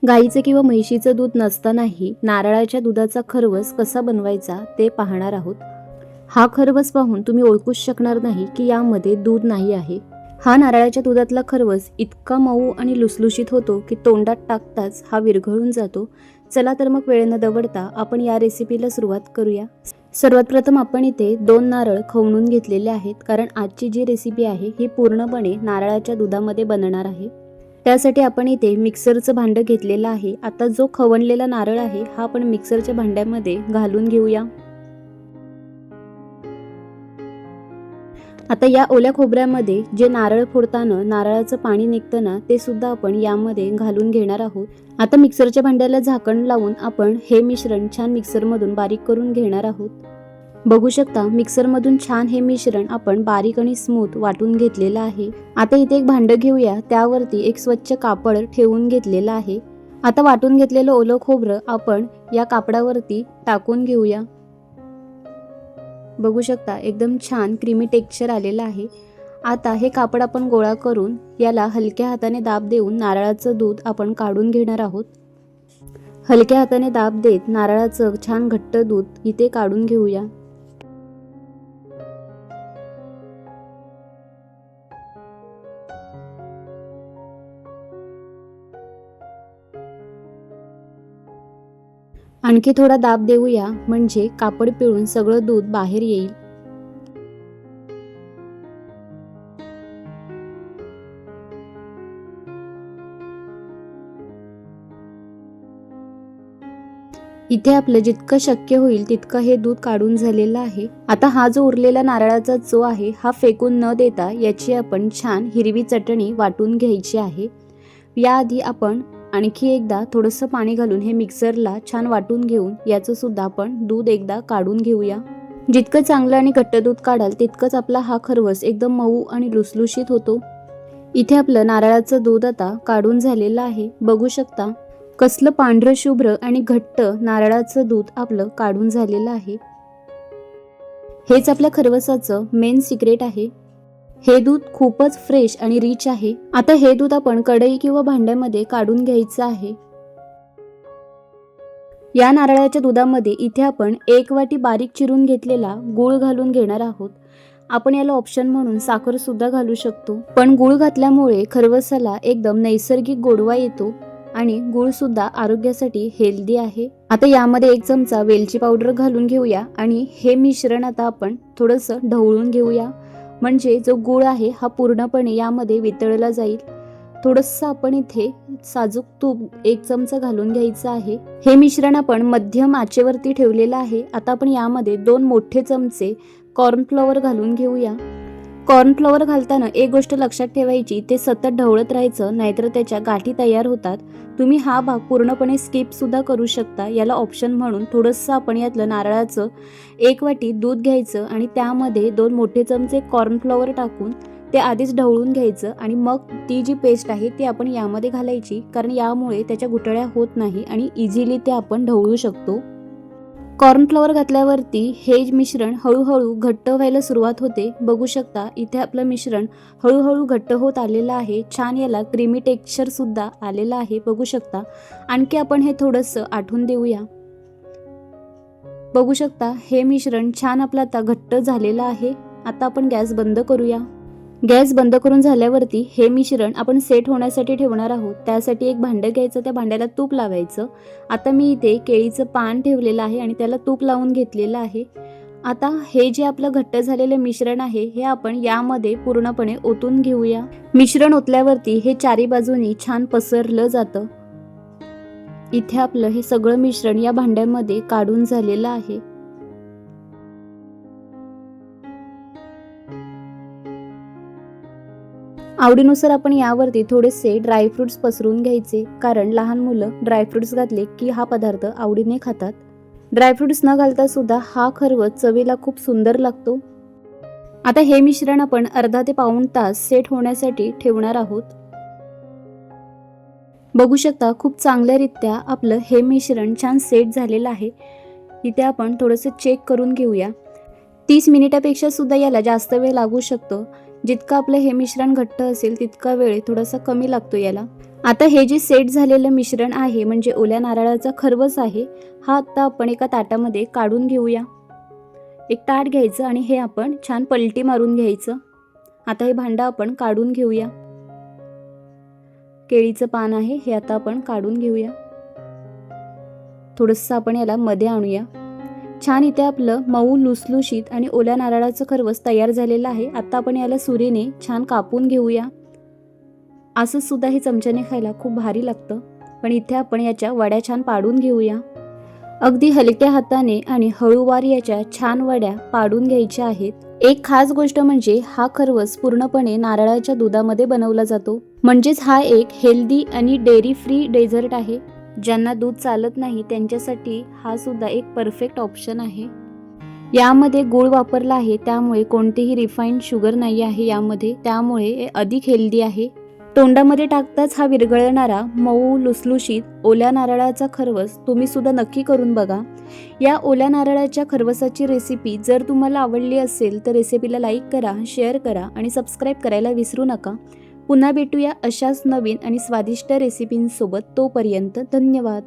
गाईचं किंवा म्हैशीचं दूध नसतानाही नारळाच्या दुधाचा खरवस कसा बनवायचा ते पाहणार आहोत. हा खरवस पाहून तुम्ही ओळखूच शकणार नाही की यामध्ये दूध नाही आहे. हा नारळाच्या दुधातला खरवस इतका मऊ आणि लुसलुशीत होतो की तोंडात टाकताच हा विरघळून जातो. चला तर मग वेळ न दवडता आपण या रेसिपीला सुरुवात करूया. सर्वात प्रथम आपण इथे 2 नारळ खवणून घेतलेले आहेत, कारण आजची जी रेसिपी आहे ही पूर्णपणे नारळाच्या दुधामध्ये बनणार आहे. त्यासाठी आपण इथे मिक्सरचं भांडं घेतलेलं आहे. आता जो खवणलेला नारळ आहे हा आपण मिक्सरच्या भांड्यामध्ये घालून घेऊया. आता या ओल्या खोबऱ्यामध्ये जे नारळ फोडताना नारळाचं पाणी निघतं ना, ते सुद्धा आपण यामध्ये घालून घेणार आहोत. आता मिक्सरच्या भांड्याला झाकण लावून आपण हे मिश्रण छान मिक्सरमधून बारीक करून घेणार आहोत. बघू शकता मिक्सरमधून छान हे मिश्रण आपण बारीक आणि स्मूथ वाटून घेतलेलं आहे. आता इथे एक भांडं घेऊया, त्यावरती एक स्वच्छ कापड ठेवून घेतलेलं आहे. आता वाटून घेतलेलं ओलं खोबरं आपण या कापडावरती टाकून घेऊया. बघू शकता एकदम छान क्रीमी टेक्स्चर आलेलं आहे. आता हे कापड आपण गोळा करून याला हलक्या हाताने दाब देऊन नारळाचं दूध आपण काढून घेणार आहोत. हलक्या हाताने दाब देत नारळाचं छान घट्ट दूध इथे काढून घेऊया. आणखी थोडा दाब देऊया, म्हणजे कापड पिळून सगळं दूध बाहेर येईल. इथे आपलं जितकं शक्य होईल तितकं हे दूध काढून झालेलं आहे. आता हा जो उरलेला नारळाचा चो आहे हा फेकून न देता याची आपण छान हिरवी चटणी वाटून घ्यायची आहे. याआधी आपण आणखी एकदा थोडंसं पाणी घालून हे मिक्सरला छान वाटून घेऊन याचं सुद्धा आपण दूध एकदा काढून घेऊया. जितकं चांगलं आणि घट्ट दूध काढाल तितकंच आपला हा खरवस एकदम मऊ आणि लुसलुशीत होतो. इथे आपलं नारळाचं दूध आता काढून झालेलं आहे. बघू शकता कसलं पांढरं शुभ्र आणि घट्ट नारळाचं दूध आपलं काढून झालेलं आहे. हेच आपल्या खरवसाचं मेन सिक्रेट आहे. हे दूध खूपच फ्रेश आणि रिच आहे. आता हे दूध आपण कढई किंवा भांड्यामध्ये काढून घ्यायचं आहे. या नारळाच्या दुधामध्ये इथे आपण 1 वाटी बारीक चिरून घेतलेला गूळ घालून घेणार आहोत. आपण याला ऑप्शन म्हणून साखर सुद्धा घालू शकतो, पण गूळ घातल्यामुळे खरवसाला एकदम नैसर्गिक गोडवा येतो आणि गूळ सुद्धा आरोग्यासाठी हेल्दी आहे. आता यामध्ये 1 चमचा वेलची पावडर घालून घेऊया आणि हे मिश्रण आता आपण थोडंसं ढवळून घेऊया, म्हणजे जो गूळ आहे हा पूर्णपणे यामध्ये वितळला जाईल. थोडंसं आपण इथे साजूक तूप 1 चमचा घालून घ्यायचं आहे. हे मिश्रण आपण मध्यम आचेवरती ठेवलेलं आहे. आता आपण यामध्ये 2 मोठे चमचे कॉर्नफ्लॉवर घालून घेऊया. कॉर्नफ्लॉवर घालताना एक गोष्ट लक्षात ठेवायची, ते सतत ढवळत राहायचं, नाहीतर त्याच्या गाठी तयार होतात. तुम्ही हा भाग पूर्णपणे स्किप सुद्धा करू शकता. याला ऑप्शन म्हणून थोडंसं आपण यातलं नारळाचं 1 वाटी दूध घ्यायचं आणि त्यामध्ये 2 मोठे चमचे कॉर्नफ्लॉवर टाकून ते आधीच ढवळून घ्यायचं आणि मग ती जी पेस्ट आहे ती आपण यामध्ये घालायची, कारण यामुळे त्याच्या गुठळ्या होत नाही आणि इझिली ते आपण ढवळू शकतो. कॉर्नफ्लॉवर घातल्यावरती हे मिश्रण हळूहळू घट्ट व्हायला सुरुवात होते. बघू शकता इथे आपलं मिश्रण हळूहळू घट्ट होत आलेलं आहे. छान याला क्रीमी टेक्स्चर सुद्धा आलेलं आहे. बघू शकता आणखी आपण हे थोडंसं आटवून देऊया. बघू शकता हे मिश्रण छान आपलं आता घट्ट झालेलं आहे. आता आपण गॅस बंद करूया. गॅस बंद करून झाल्यावरती हे मिश्रण आपण सेट होण्यासाठी ठेवणार आहोत. त्यासाठी एक भांडं घ्यायचं, त्या भांड्याला तूप लावायचं. आता मी इथे केळीचं पान ठेवलेलं आहे आणि त्याला तूप लावून घेतलेलं आहे. आता हे जे आपलं घट्ट झालेलं मिश्रण आहे हे आपण यामध्ये पूर्णपणे ओतून घेऊया. मिश्रण ओतल्यावरती हे चारी बाजूनी छान पसरलं जातं. इथे आपलं हे सगळं मिश्रण या भांड्यामध्ये काढून झालेलं आहे. आवडीनुसार आपण यावरती थोडेसे ड्रायफ्रुट्स पसरून घ्यायचे, कारण लहान मुलं ड्रायफ्रुट्स घातले की हा पदार्थ आवडीने खातात. ड्रायफ्रुट्स न घालता सुद्धा हा खरवस चवीला खूप सुंदर लागतो. आता हे मिश्रण आपण अर्धा ते पाऊण तास सेट होण्यासाठी ठेवणार आहोत. बघू शकता खूप चांगल्यारीत्या आपलं हे मिश्रण छान सेट झालेलं आहे. इथे आपण थोडंसं चेक करून घेऊया. 30 मिनिटापेक्षा सुद्धा याला जास्त वेळ लागू शकतो. जितकं आपलं हे मिश्रण घट्ट असेल तितका वेळ थोडासा कमी लागतो याला. आता हे जे सेट झालेलं मिश्रण आहे म्हणजे ओल्या नारळाचा खरवस आहे, हा आता आपण एका ताटामध्ये काढून घेऊया. एक ताट घ्यायचं आणि हे आपण छान पलटी मारून घ्यायचं. आता हे भांडं आपण काढून घेऊया. केळीचं पान आहे हे आता आपण काढून घेऊया. थोडंसं आपण याला मध्ये आणूया. छान इथे आपलं मऊ लुसलुशीत आणि ओल्या नारळाचं खरवस तयार झालेलं आहे. आता आपण याला सुरीने छान कापून घेऊया. असं सुद्धा हे चमच्याने खायला खूप भारी लागतं. पण इथे आपण याच्या वड्या छान पाडून घेऊया. अगदी हलक्या हाताने आणि हळूवार याच्या छान वड्या पाडून घ्यायच्या आहेत. एक खास गोष्ट म्हणजे हा खरवस पूर्णपणे नारळाच्या दुधामध्ये बनवला जातो. म्हणजेच हा एक हेल्दी आणि डेअरी फ्री डेझर्ट आहे. ज्यांना दूध चालत नाही त्यांच्यासाठी हा सुद्धा एक परफेक्ट ऑप्शन आहे. यामध्ये गूळ वापरला आहे त्यामुळे कोणतेही रिफाईंड शुगर नाही आहे यामध्ये, त्यामुळे हे अधिक हेल्दी आहे. तोंडामध्ये टाकताच हा विरघळणारा मऊ लुसलुशीत ओल्या नारळाचा खरवस तुम्ही सुद्धा नक्की करून बघा. या ओल्या नारळाच्या खरवसाची रेसिपी जर तुम्हाला आवडली असेल तर रेसिपीला लाईक करा, शेअर करा आणि सबस्क्राईब करायला विसरू नका. पुन्हा भेटूया अशाच नवीन आणि स्वादिष्ट रेसिपींसोबत. तोपर्यंत धन्यवाद.